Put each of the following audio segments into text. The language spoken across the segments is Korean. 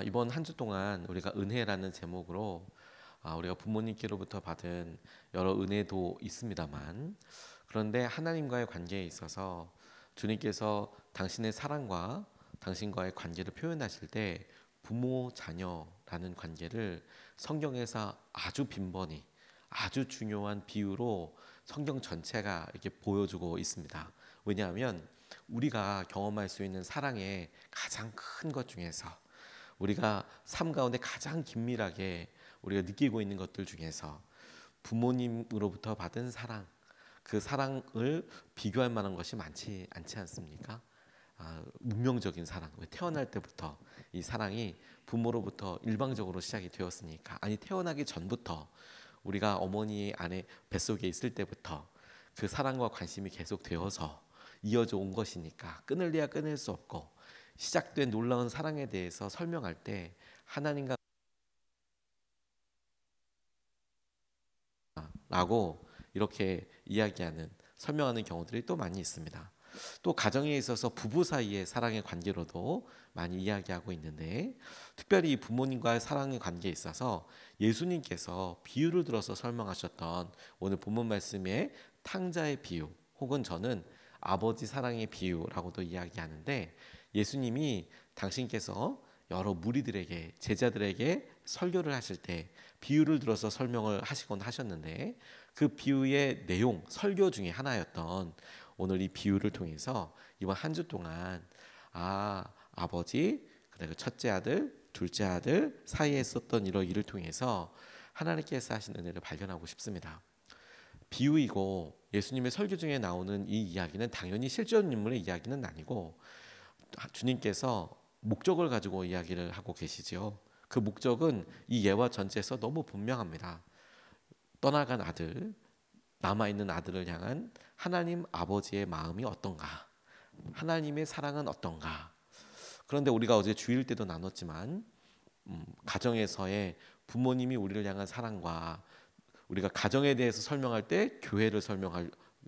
이번 한 주 동안 우리가 은혜라는 제목으로 우리가 부모님께로부터 받은 여러 은혜도 있습니다만, 그런데 하나님과의 관계에 있어서 주님께서 당신의 사랑과 당신과의 관계를 표현하실 때 부모 자녀라는 관계를 성경에서 아주 빈번히 아주 중요한 비유로 성경 전체가 이렇게 보여주고 있습니다. 왜냐하면 우리가 경험할 수 있는 사랑의 가장 큰 것 중에서, 우리가 삶 가운데 가장 긴밀하게 우리가 느끼고 있는 것들 중에서 부모님으로부터 받은 사랑, 그 사랑을 비교할 만한 것이 많지 않지 않습니까? 운명적인 사랑, 왜 태어날 때부터 이 사랑이 부모로부터 일방적으로 시작이 되었으니까, 아니 태어나기 전부터 우리가 어머니 안에 뱃속에 있을 때부터 그 사랑과 관심이 계속 되어서 이어져 온 것이니까 끊을래야 끊을 수 없고, 시작된 놀라운 사랑에 대해서 설명할 때 하나님과 라고 이렇게 이야기하는, 설명하는 경우들이 또 많이 있습니다. 또 가정에 있어서 부부 사이의 사랑의 관계로도 많이 이야기하고 있는데, 특별히 부모님과의 사랑의 관계에 있어서 예수님께서 비유를 들어서 설명하셨던 오늘 본문 말씀의 탕자의 비유, 혹은 저는 아버지 사랑의 비유라고도 이야기하는데, 예수님이 당신께서 여러 무리들에게, 제자들에게 설교를 하실 때 비유를 들어서 설명을 하시곤 하셨는데, 그 비유의 내용, 설교 중에 하나였던 오늘 이 비유를 통해서 이번 한 주 동안 아버지, 그리고 첫째 아들, 둘째 아들 사이에 있었던 이런 일을 통해서 하나님께서 하신 은혜를 발견하고 싶습니다. 비유이고 예수님의 설교 중에 나오는 이 이야기는 당연히 실존 인물의 이야기는 아니고, 주님께서 목적을 가지고 이야기를 하고 계시지요. 그 목적은 이 예화 전체에서 너무 분명합니다. 떠나간 아들, 남아있는 아들을 향한 하나님 아버지의 마음이 어떤가, 하나님의 사랑은 어떤가. 그런데 우리가 어제 주일 때도 나눴지만, 가정에서의 부모님이 우리를 향한 사랑과, 우리가 가정에 대해서 설명할 때 교회를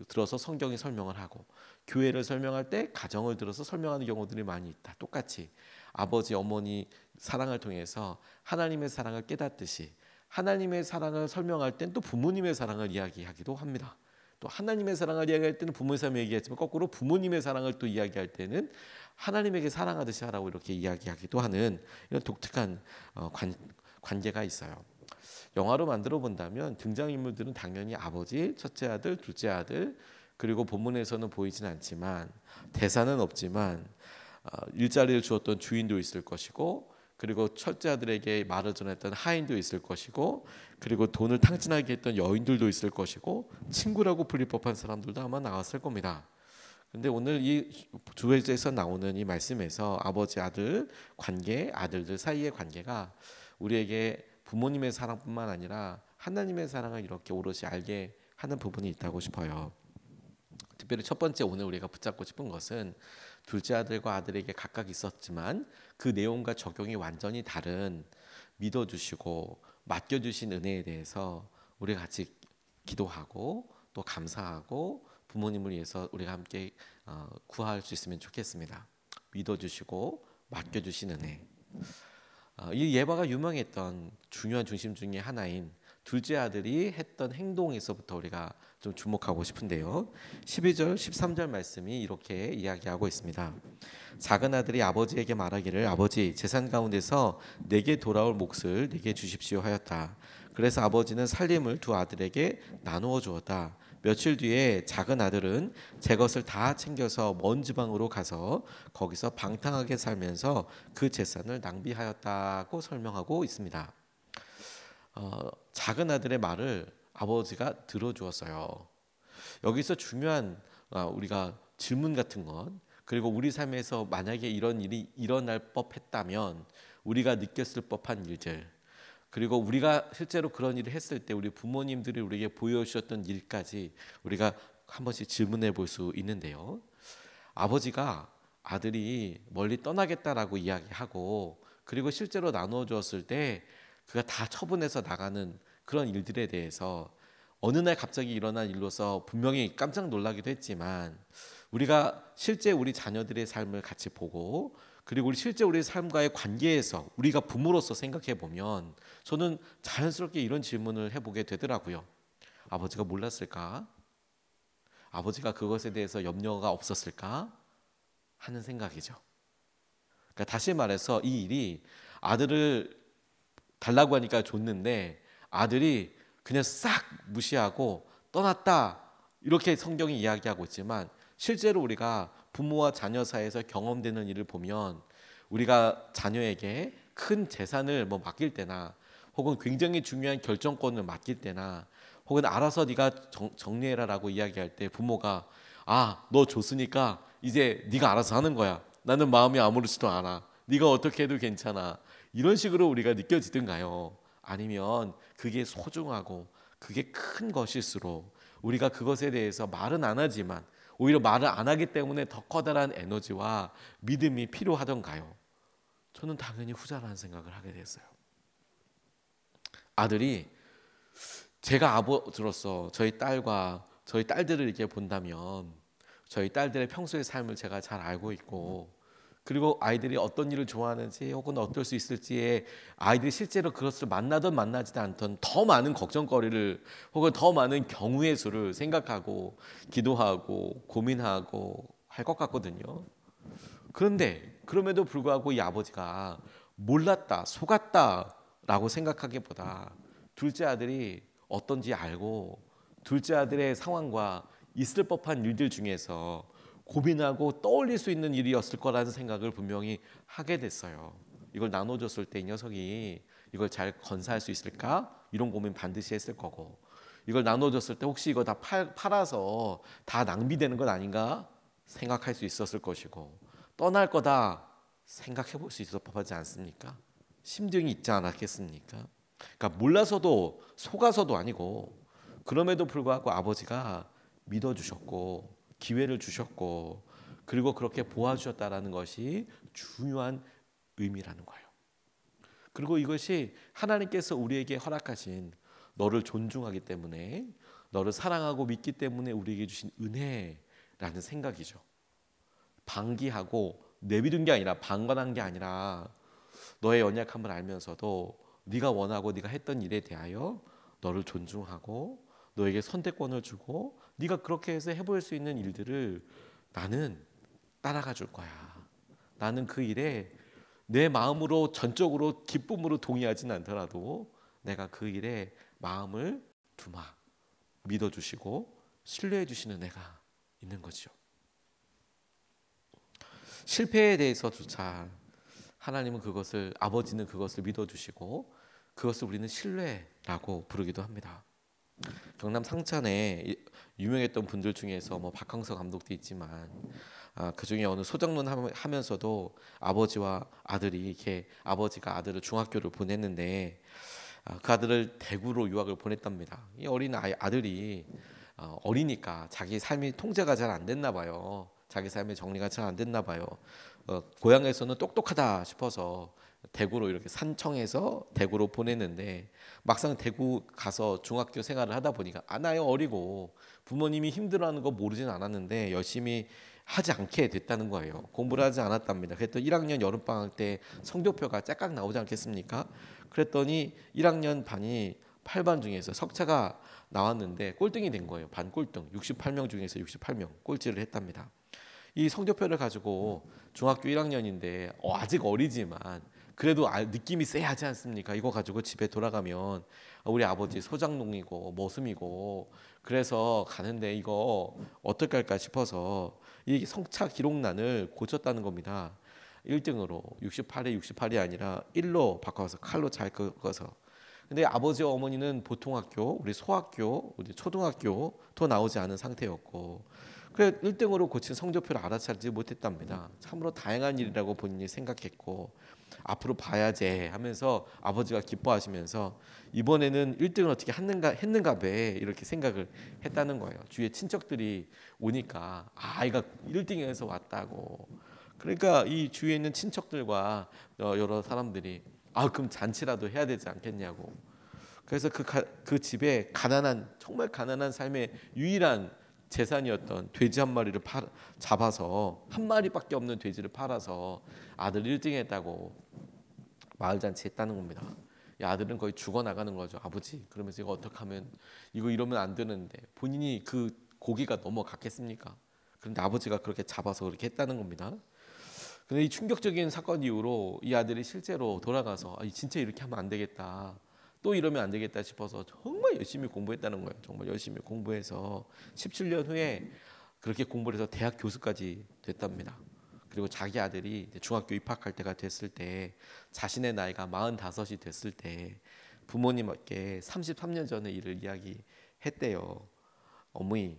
들어서 성경이 설명을 하고, 교회를 설명할 때 가정을 들어서 설명하는 경우들이 많이 있다. 똑같이 아버지 어머니 사랑을 통해서 하나님의 사랑을 깨닫듯이, 하나님의 사랑을 설명할 땐 또 부모님의 사랑을 이야기하기도 합니다. 또 하나님의 사랑을 이야기할 때는 부모의 사랑을 얘기했지만, 거꾸로 부모님의 사랑을 또 이야기할 때는 하나님에게 사랑하듯이 하라고 이렇게 이야기하기도 하는 이런 독특한 관계가 있어요. 영화로 만들어 본다면 등장인물들은 당연히 아버지, 첫째 아들, 둘째 아들, 그리고 본문에서는 보이진 않지만, 대사는 없지만 일자리를 주었던 주인도 있을 것이고, 그리고 첫째 아들에게 말을 전했던 하인도 있을 것이고, 그리고 돈을 탕진하게 했던 여인들도 있을 것이고, 친구라고 불릴 법한 사람들도 아마 나왔을 겁니다. 근데 오늘 이 주에서 나오는 이 말씀에서 아버지 아들 관계, 아들들 사이의 관계가 우리에게 부모님의 사랑뿐만 아니라 하나님의 사랑을 이렇게 오롯이 알게 하는 부분이 있다고 싶어요. 특별히 첫 번째 오늘 우리가 붙잡고 싶은 것은, 둘째 아들과 아들에게 각각 있었지만 그 내용과 적용이 완전히 다른 믿어주시고 맡겨주신 은혜에 대해서 우리가 같이 기도하고 또 감사하고 부모님을 위해서 우리가 함께 구할 수 있으면 좋겠습니다. 믿어주시고 맡겨주신 은혜. 이 예화가 유명했던 중요한 중심 중에 하나인 둘째 아들이 했던 행동에서부터 우리가 좀 주목하고 싶은데요. 12절 13절 말씀이 이렇게 이야기하고 있습니다. 작은 아들이 아버지에게 말하기를, 아버지, 재산 가운데서 내게 돌아올 몫을 내게 주십시오 하였다. 그래서 아버지는 살림을 두 아들에게 나누어 주었다. 며칠 뒤에 작은 아들은 제 것을 다 챙겨서 먼 지방으로 가서 거기서 방탕하게 살면서 그 재산을 낭비하였다고 설명하고 있습니다. 작은 아들의 말을 아버지가 들어주었어요. 여기서 중요한 우리가 질문 같은 것, 그리고 우리 삶에서 만약에 이런 일이 일어날 법했다면 우리가 느꼈을 법한 일들, 그리고 우리가 실제로 그런 일을 했을 때 우리 부모님들이 우리에게 보여주셨던 일까지 우리가 한 번씩 질문해 볼 수 있는데요. 아버지가 아들이 멀리 떠나겠다라고 이야기하고, 그리고 실제로 나누어 주었을 때 그가 다 처분해서 나가는 그런 일들에 대해서 어느 날 갑자기 일어난 일로서 분명히 깜짝 놀라기도 했지만, 우리가 실제 우리 자녀들의 삶을 같이 보고 그리고 우리 실제 우리 삶과의 관계에서 우리가 부모로서 생각해 보면 저는 자연스럽게 이런 질문을 해보게 되더라고요. 아버지가 몰랐을까? 아버지가 그것에 대해서 염려가 없었을까? 하는 생각이죠. 그러니까 다시 말해서 이 일이 아들을 달라고 하니까 줬는데 아들이 그냥 싹 무시하고 떠났다, 이렇게 성경이 이야기하고 있지만 실제로 우리가 부모와 자녀 사이에서 경험되는 일을 보면 우리가 자녀에게 큰 재산을 뭐 맡길 때나 혹은 굉장히 중요한 결정권을 맡길 때나 혹은 알아서 네가 정리해라라고 이야기할 때 부모가 너 줬으니까 이제 네가 알아서 하는 거야. 나는 마음이 아무렇지도 않아. 네가 어떻게 해도 괜찮아. 이런 식으로 우리가 느껴지든가요? 아니면 그게 소중하고 그게 큰 것일수록 우리가 그것에 대해서 말은 안 하지만 오히려 말을 안 하기 때문에 더 커다란 에너지와 믿음이 필요하던가요? 저는 당연히 후자라는 생각을 하게 됐어요. 아들이 제가 아버지로서 저희 딸과 저희 딸들을 이렇게 본다면 저희 딸들의 평소의 삶을 제가 잘 알고 있고 그리고 아이들이 어떤 일을 좋아하는지 혹은 어떨 수 있을지에 아이들이 실제로 그것을 만나든 만나지도 않던 더 많은 걱정거리를 혹은 더 많은 경우의 수를 생각하고 기도하고 고민하고 할 것 같거든요. 그런데 그럼에도 불구하고 이 아버지가 몰랐다, 속았다라고 생각하기보다 둘째 아들이 어떤지 알고 둘째 아들의 상황과 있을 법한 일들 중에서 고민하고 떠올릴 수 있는 일이었을 거라는 생각을 분명히 하게 됐어요. 이걸 나눠줬을 때 이 녀석이 이걸 잘 건사할 수 있을까? 이런 고민 반드시 했을 거고 이걸 나눠줬을 때 혹시 이거 다 팔아서 다 낭비되는 건 아닌가? 생각할 수 있었을 것이고 떠날 거다 생각해 볼 수 있을 법하지 않습니까? 심증이 있지 않았겠습니까? 그러니까 몰라서도 속아서도 아니고 그럼에도 불구하고 아버지가 믿어주셨고 기회를 주셨고 그리고 그렇게 보아주셨다라는 것이 중요한 의미라는 거예요. 그리고 이것이 하나님께서 우리에게 허락하신 너를 존중하기 때문에 너를 사랑하고 믿기 때문에 우리에게 주신 은혜라는 생각이죠. 방기하고 내비둔 게 아니라 방관한 게 아니라 너의 연약함을 알면서도 네가 원하고 네가 했던 일에 대하여 너를 존중하고 너에게 선택권을 주고 네가 그렇게 해서 해볼 수 있는 일들을 나는 따라가 줄 거야. 나는 그 일에 내 마음으로 전적으로 기쁨으로 동의하지는 않더라도 내가 그 일에 마음을 두마 믿어주시고 신뢰해 주시는 내가 있는 거죠. 실패에 대해서조차 하나님은 그것을 아버지는 그것을 믿어주시고 그것을 우리는 신뢰라고 부르기도 합니다. 경남 상천에 유명했던 분들 중에서 뭐 박항서 감독도 있지만 그 중에 어느 소장론 하면서도 아버지와 아들이 이렇게 아버지가 아들을 중학교를 보냈는데 그 아들을 대구로 유학을 보냈답니다. 이 어린 아들이 어리니까 자기 삶이 통제가 잘 안 됐나 봐요. 자기 삶의 정리가 잘 안 됐나 봐요. 고향에서는 똑똑하다 싶어서 대구로 이렇게 산청에서 대구로 보냈는데 막상 대구 가서 중학교 생활을 하다 보니까 나요 어리고 부모님이 힘들어하는 거 모르진 않았는데 열심히 하지 않게 됐다는 거예요. 공부를 하지 않았답니다. 그랬더니 1학년 여름방학 때 성적표가 짝깍 나오지 않겠습니까? 그랬더니 1학년 반이 8반 중에서 석차가 나왔는데 꼴등이 된 거예요. 반 꼴등 68명 중에서 68명 꼴찌를 했답니다. 이 성적표를 가지고 중학교 1학년인데 아직 어리지만 그래도 느낌이 쎄하지 않습니까? 이거 가지고 집에 돌아가면 우리 아버지 소장농이고 머슴이고 그래서 가는데 이거 어떻게 할까 싶어서 이 성차 기록란을 고쳤다는 겁니다. 1등으로 68에 68이 아니라 1로 바꿔서 칼로 잘 긋어서. 근데 아버지와 어머니는 보통 학교, 우리 소학교, 우리 초등학교도 나오지 않은 상태였고 그래 1등으로 고친 성적표를 알아차리지 못했답니다. 참으로 다행한 일이라고 본인이 생각했고 앞으로 봐야지 하면서 아버지가 기뻐하시면서 이번에는 1등을 어떻게 했는가 봐 이렇게 생각을 했다는 거예요. 주위에 친척들이 오니까 아이가 1등에서 왔다고. 그러니까 이 주위에 있는 친척들과 여러 사람들이 그럼 잔치라도 해야 되지 않겠냐고. 그래서 그 집에 정말 가난한 삶의 유일한 재산이었던 돼지 한 마리를 잡아서 한 마리밖에 없는 돼지를 팔아서 아들 1등 했다고 마을 잔치 했다는 겁니다. 이 아들은 거의 죽어 나가는 거죠. 아버지, 그러면서 이거 어떻게 하면, 이거 이러면 안 되는데, 본인이 그 고기가 넘어갔겠습니까? 그런데 아버지가 그렇게 잡아서 그렇게 했다는 겁니다. 근데 이 충격적인 사건 이후로 이 아들이 실제로 돌아가서 진짜 이렇게 하면 안 되겠다, 또 이러면 안 되겠다 싶어서 정말 열심히 공부했다는 거예요. 정말 열심히 공부해서 17년 후에 그렇게 공부를 해서 대학 교수까지 됐답니다. 그리고 자기 아들이 중학교 입학할 때가 됐을 때, 자신의 나이가 45이 됐을 때 부모님께 33년 전의 일을 이야기했대요. 어머니,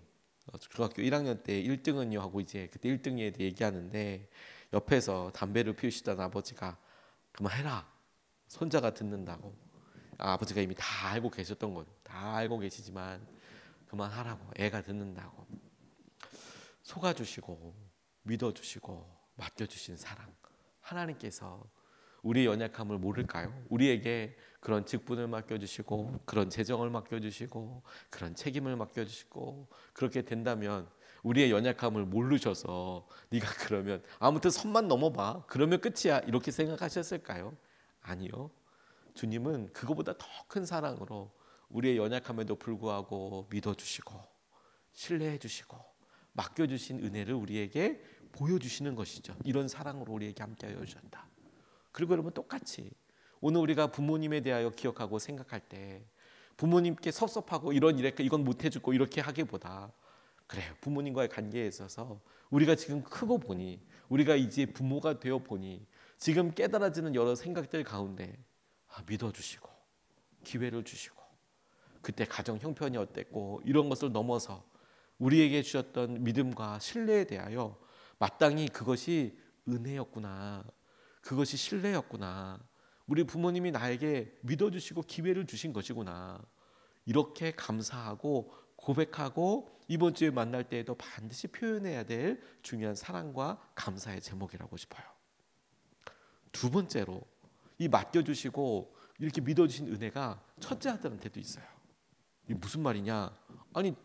중학교 1학년 때 1등은요 하고 이제 그때 1등에 대해 얘기하는데, 옆에서 담배를 피우시던 아버지가 그만해라, 손자가 듣는다고. 아버지가 이미 다 알고 계셨던 거죠. 다 알고 계시지만 그만하라고, 애가 듣는다고. 속아주시고 믿어주시고 맡겨주신 사랑, 하나님께서 우리의 연약함을 모를까요? 우리에게 그런 직분을 맡겨주시고, 그런 재정을 맡겨주시고, 그런 책임을 맡겨주시고, 그렇게 된다면 우리의 연약함을 모르셔서 네가 그러면 아무튼 선만 넘어봐, 그러면 끝이야, 이렇게 생각하셨을까요? 아니요. 주님은 그거보다 더 큰 사랑으로 우리의 연약함에도 불구하고 믿어주시고 신뢰해주시고 맡겨주신 은혜를 우리에게 보여주시는 것이죠. 이런 사랑으로 우리에게 함께하여 주셨다. 그리고 여러분, 똑같이 오늘 우리가 부모님에 대하여 기억하고 생각할 때, 부모님께 섭섭하고 이런 이랬고 이건 못 해주고 이렇게 하기보다, 그래요, 부모님과의 관계에 있어서 우리가 지금 크고 보니, 우리가 이제 부모가 되어 보니 지금 깨달아지는 여러 생각들 가운데 믿어주시고 기회를 주시고, 그때 가정 형편이 어땠고 이런 것을 넘어서 우리에게 주셨던 믿음과 신뢰에 대하여 마땅히 그것이 은혜였구나, 그것이 신뢰였구나, 우리 부모님이 나에게 믿어주시고 기회를 주신 것이구나, 이렇게 감사하고 고백하고 이번 주에 만날 때에도 반드시 표현해야 될 중요한 사랑과 감사의 제목이라고 싶어요. 두 번째로, 이 맡겨주시고 이렇게 믿어주신 은혜가 첫째 아들한테도 있어요. 이게 무슨 말이냐? 아니,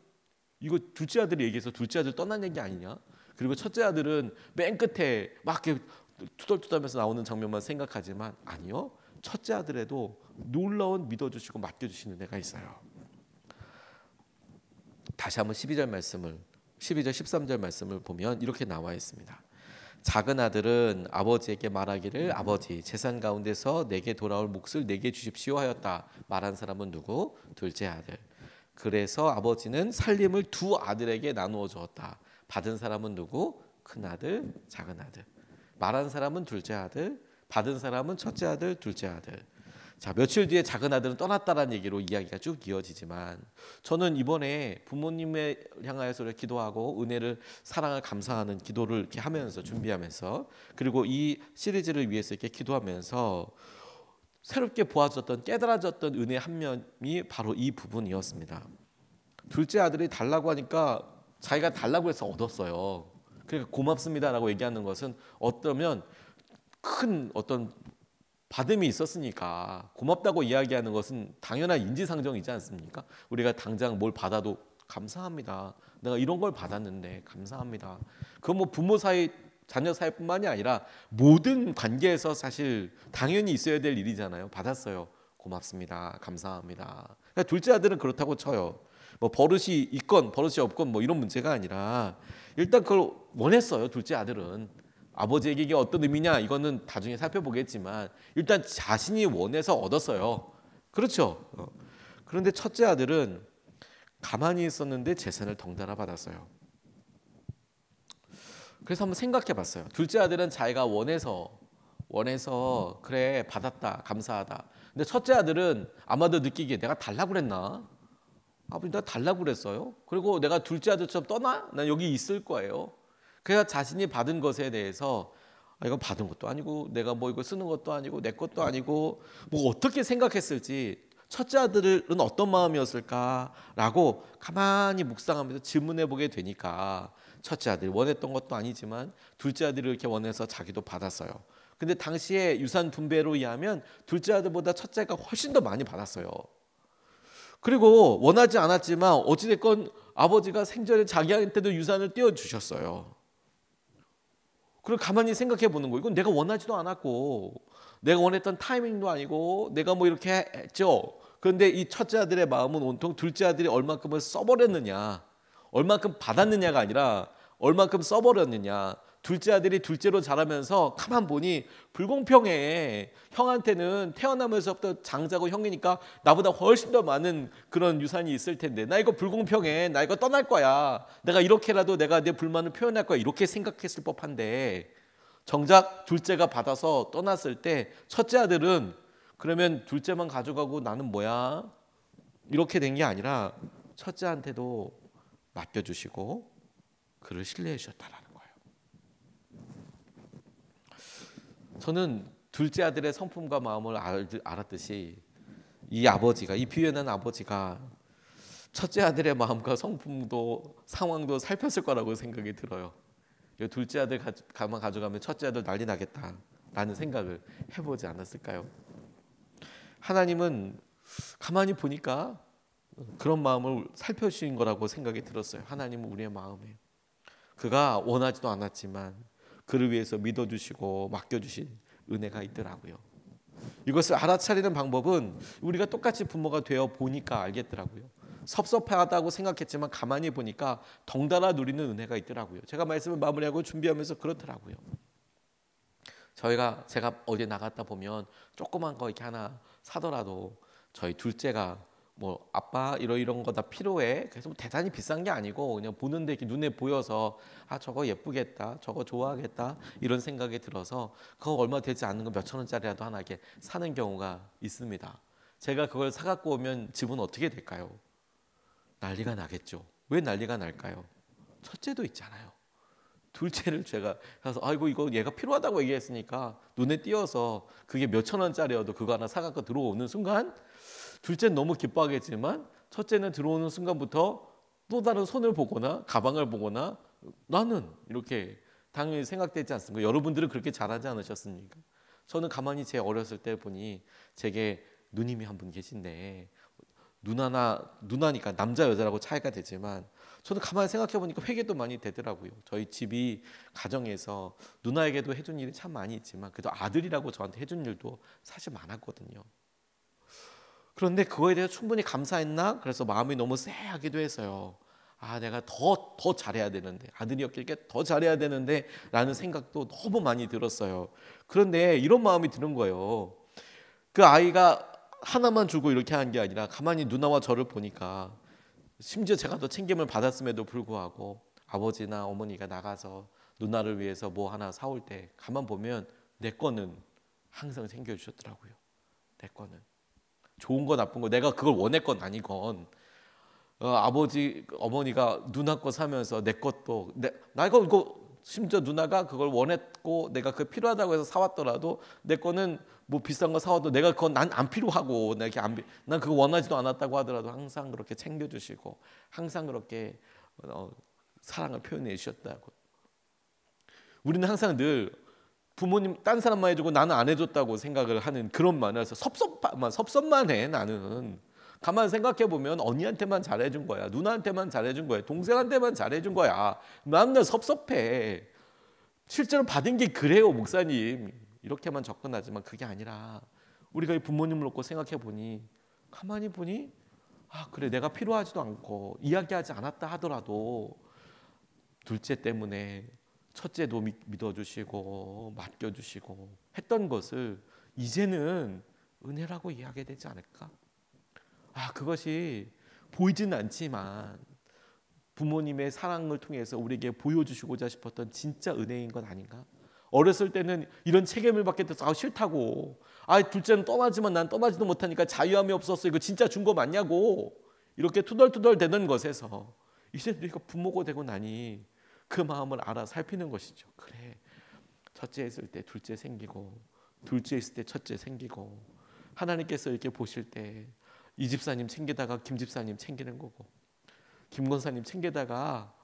이거 둘째 아들이 얘기해서 둘째 아들 떠난 얘기 아니냐? 그리고 첫째 아들은 맨 끝에 막 이렇게 투덜투덜하면서 나오는 장면만 생각하지만, 아니요, 첫째 아들에도 놀라운 믿어주시고 맡겨주시는 은혜가 있어요. 다시 한번 12절 13절 말씀을 보면 이렇게 나와 있습니다. 작은 아들은 아버지에게 말하기를, 아버지, 재산 가운데서 내게 돌아올 몫을 내게 주십시오 하였다. 말한 사람은 누구? 둘째 아들. 그래서 아버지는 살림을 두 아들에게 나누어 주었다. 받은 사람은 누구? 큰 아들, 작은 아들. 말한 사람은 둘째 아들, 받은 사람은 첫째 아들, 둘째 아들. 자, 며칠 뒤에 작은 아들은 떠났다라는 얘기로 이야기가 쭉 이어지지만, 저는 이번에 부모님을 향하여서 기도하고 은혜를, 사랑을 감사하는 기도를 이렇게 하면서, 준비하면서, 그리고 이 시리즈를 위해서 이렇게 기도하면서 새롭게 보아졌던, 깨달아졌던 은혜 한 면이 바로 이 부분이었습니다. 둘째 아들이 달라고 하니까 자기가 달라고 해서 얻었어요. 그러니까 고맙습니다라고 얘기하는 것은 어쩌면 큰 어떤 받음이 있었으니까 고맙다고 이야기하는 것은 당연한 인지상정이지 않습니까? 우리가 당장 뭘 받아도 감사합니다, 내가 이런 걸 받았는데 감사합니다. 그건 뭐 부모 사이, 자녀 사이뿐만이 아니라 모든 관계에서 사실 당연히 있어야 될 일이잖아요. 받았어요, 고맙습니다, 감사합니다. 그러니까 둘째 아들은 그렇다고 쳐요. 뭐 버릇이 있건 버릇이 없건 뭐 이런 문제가 아니라 일단 그걸 원했어요. 둘째 아들은 아버지에게 이게 어떤 의미냐, 이거는 나중에 살펴보겠지만 일단 자신이 원해서 얻었어요. 그렇죠? 그런데 첫째 아들은 가만히 있었는데 재산을 덩달아 받았어요. 그래서 한번 생각해 봤어요. 둘째 아들은 자기가 원해서 그래 받았다, 감사하다. 근데 첫째 아들은 아마도 느끼기에 내가 달라고 그랬나? 아버지, 내가 달라고 그랬어요? 그리고 내가 둘째 아들처럼 떠나? 난 여기 있을 거예요. 그래야 자신이 받은 것에 대해서 이거 받은 것도 아니고 내가 뭐 이거 쓰는 것도 아니고 내 것도 아니고 뭐 어떻게 생각했을지, 첫째 아들은 어떤 마음이었을까라고 가만히 묵상하면서 질문해 보게 되니까, 첫째 아들이 원했던 것도 아니지만 둘째 아들이 이렇게 원해서 자기도 받았어요. 근데 당시에 유산 분배로 의하면 둘째 아들보다 첫째가 훨씬 더 많이 받았어요. 그리고 원하지 않았지만 어찌됐건 아버지가 생전에 자기한테도 유산을 띄워주셨어요. 그리고 가만히 생각해 보는 거예요. 이건 내가 원하지도 않았고 내가 원했던 타이밍도 아니고 내가 뭐 이렇게 했죠. 그런데 이 첫째 아들의 마음은 온통 둘째 아들이 얼만큼을 써버렸느냐, 얼만큼 받았느냐가 아니라 얼만큼 써버렸느냐. 둘째 아들이 둘째로 자라면서 가만 보니 불공평해. 형한테는 태어나면서부터 장자고 형이니까 나보다 훨씬 더 많은 그런 유산이 있을 텐데 나 이거 불공평해. 나 이거 떠날 거야. 내가 이렇게라도 내가 내 불만을 표현할 거야. 이렇게 생각했을 법한데 정작 둘째가 받아서 떠났을 때 첫째 아들은 그러면 둘째만 가져가고 나는 뭐야? 이렇게 된 게 아니라 첫째한테도 맡겨주시고 그를 신뢰해 주셨다라는 거예요. 저는 둘째 아들의 성품과 마음을 알았듯이 이 아버지가, 이 비유한 아버지가 첫째 아들의 마음과 성품도 상황도 살폈을 거라고 생각이 들어요. 둘째 아들 가만 가져가면 첫째 아들 난리 나겠다라는 생각을 해보지 않았을까요? 하나님은 가만히 보니까 그런 마음을 살펴주신 거라고 생각이 들었어요. 하나님은 우리의 마음에 그가 원하지도 않았지만 그를 위해서 믿어주시고 맡겨주신 은혜가 있더라고요. 이것을 알아차리는 방법은 우리가 똑같이 부모가 되어 보니까 알겠더라고요. 섭섭하다고 생각했지만 가만히 보니까 덩달아 누리는 은혜가 있더라고요. 제가 말씀을 마무리하고 준비하면서 그렇더라고요. 제가 어디 나갔다 보면 조그만 거 이렇게 하나 사더라도 저희 둘째가 뭐 아빠 이런 거 다 필요해. 그래서 뭐 대단히 비싼 게 아니고 그냥 보는데 이렇게 눈에 보여서 아 저거 예쁘겠다, 저거 좋아하겠다 이런 생각이 들어서 그거 얼마 되지 않는 거 몇천 원짜리라도 하나 이렇게 사는 경우가 있습니다. 제가 그걸 사갖고 오면 집은 어떻게 될까요? 난리가 나겠죠. 왜 난리가 날까요? 첫째도 있잖아요. 둘째를 제가 가서 아이고 이거 얘가 필요하다고 얘기했으니까 눈에 띄어서 그게 몇천 원짜리여도 그거 하나 사갖고 들어오는 순간 둘째는 너무 기뻐하겠지만 첫째는 들어오는 순간부터 또 다른 손을 보거나 가방을 보거나 나는 이렇게 당연히 생각되지 않습니까? 여러분들은 그렇게 잘하지 않으셨습니까? 저는 가만히 제 어렸을 때 보니 제게 누님이 한 분 계신데 누나니까 남자 여자라고 차이가 되지만 저는 가만히 생각해 보니까 회개도 많이 되더라고요. 저희 집이 가정에서 누나에게도 해준 일이 참 많이 있지만 그래도 아들이라고 저한테 해준 일도 사실 많았거든요. 그런데 그거에 대해서 충분히 감사했나? 그래서 마음이 너무 쎄하기도 해서요. 아 내가 더 잘해야 되는데 아들이었기에 더 잘해야 되는데 라는 생각도 너무 많이 들었어요. 그런데 이런 마음이 드는 거예요. 그 아이가 하나만 주고 이렇게 한 게 아니라 가만히 누나와 저를 보니까 심지어 제가 더 챙김을 받았음에도 불구하고 아버지나 어머니가 나가서 누나를 위해서 뭐 하나 사올 때 가만 보면 내 거는 항상 챙겨주셨더라고요. 내 거는 좋은 거 나쁜 거 내가 그걸 원했건 아니건 아버지 어머니가 누나 거 사면서 내 것도 나 이거 심지어 누나가 그걸 원했고 내가 그 필요하다고 해서 사왔더라도 내 거는 뭐 비싼 거 사와도 내가 그건 난 안 필요하고 난 그거 원하지도 않았다고 하더라도 항상 그렇게 챙겨주시고 항상 그렇게 사랑을 표현해 주셨다고. 우리는 항상 늘 부모님 딴 사람만 해주고 나는 안 해줬다고 생각을 하는 그런 만화에서 섭섭만 해. 나는 가만 생각해 보면 언니한테만 잘해준 거야, 누나한테만 잘해준 거야, 동생한테만 잘해준 거야. 나는 섭섭해. 실제로 받은 게 그래요, 목사님. 이렇게만 접근하지만 그게 아니라 우리가 이 부모님을 놓고 생각해 보니 가만히 보니 아 그래 내가 필요하지도 않고 이야기하지 않았다 하더라도 둘째 때문에 첫째도 믿어주시고 맡겨주시고 했던 것을 이제는 은혜라고 이해하게 되지 않을까? 아 그것이 보이지는 않지만 부모님의 사랑을 통해서 우리에게 보여주시고자 싶었던 진짜 은혜인 건 아닌가? 어렸을 때는 이런 책임을 받게 돼서 아 싫다고 둘째는 떠나지만 난 떠나지도 못하니까 자유함이 없었어 이거 진짜 준 거 맞냐고 이렇게 투덜투덜 대는 것에서 이제 우리가 부모가 되고 나니 그 마음을 알아 살피는 것이죠. 그래 첫째 있을 때 둘째 생기고 둘째 있을 때 첫째 생기고 하나님께서 이렇게 보실 때 이 집사님 챙기다가 김 집사님 챙기는 거고 김 권사님 챙기다가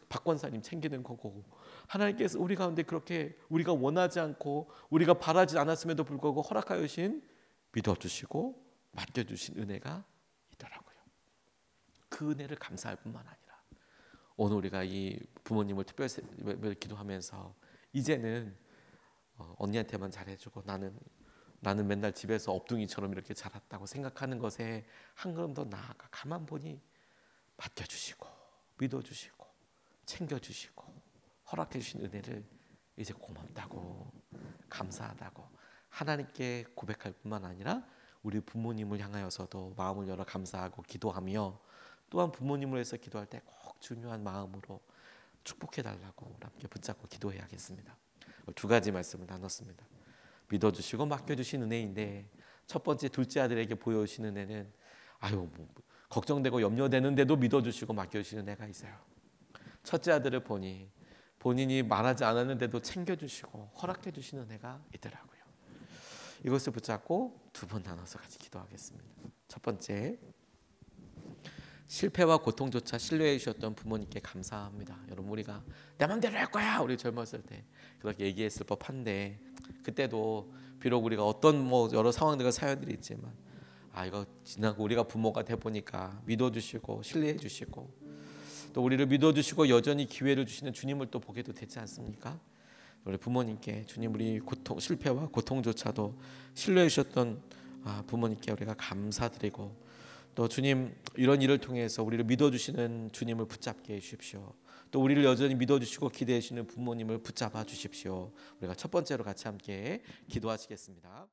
박 권사님 챙기는 거고 하나님께서 우리 가운데 그렇게 우리가 원하지 않고 우리가 바라지 않았음에도 불구하고 허락하여 주신 믿어주시고 맡겨주신 은혜가 있더라고요. 그 은혜를 감사할 뿐만 아니라 오늘 우리가 이 부모님을 특별 기도하면서 이제는 언니한테만 잘해주고 나는 맨날 집에서 업둥이처럼 이렇게 자랐다고 생각하는 것에 한 걸음 더 나아가 가만 보니 맡겨주시고 믿어주시고 챙겨주시고 허락해 주신 은혜를 이제 고맙다고 감사하다고 하나님께 고백할 뿐만 아니라 우리 부모님을 향하여서도 마음을 열어 감사하고 기도하며 또한 부모님을 위해서 기도할 때 꼭 중요한 마음으로 축복해 달라고 함께 붙잡고 기도해야겠습니다. 두 가지 말씀을 나눴습니다. 믿어주시고 맡겨주신 은혜인데 첫 번째 둘째 아들에게 보여주신 은혜는 걱정되고 염려되는데도 믿어주시고 맡겨주시는 은혜가 있어요. 첫째 아들을 보니 본인이 말하지 않았는데도 챙겨주시고 허락해주시는 은혜가 있더라고요. 이것을 붙잡고 두 번 나눠서 같이 기도하겠습니다. 첫 번째, 실패와 고통조차 신뢰해 주셨던 부모님께 감사합니다. 여러분, 우리가 내 맘대로 할 거야 우리 젊었을 때 그렇게 얘기했을 법한데 그때도 비록 우리가 어떤 여러 상황들과 사연들이 있지만 이거 지나고 우리가 부모가 돼 보니까 믿어주시고 신뢰해 주시고 또 우리를 믿어주시고 여전히 기회를 주시는 주님을 또 보게도 되지 않습니까? 우리 부모님께 주님 우리 실패와 고통조차도 신뢰해 주셨던 부모님께 우리가 감사드리고 또 주님 이런 일을 통해서 우리를 믿어주시는 주님을 붙잡게 해주십시오. 또 우리를 여전히 믿어주시고 기대해 주시는 부모님을 붙잡아 주십시오. 우리가 첫 번째로 같이 함께 기도하시겠습니다.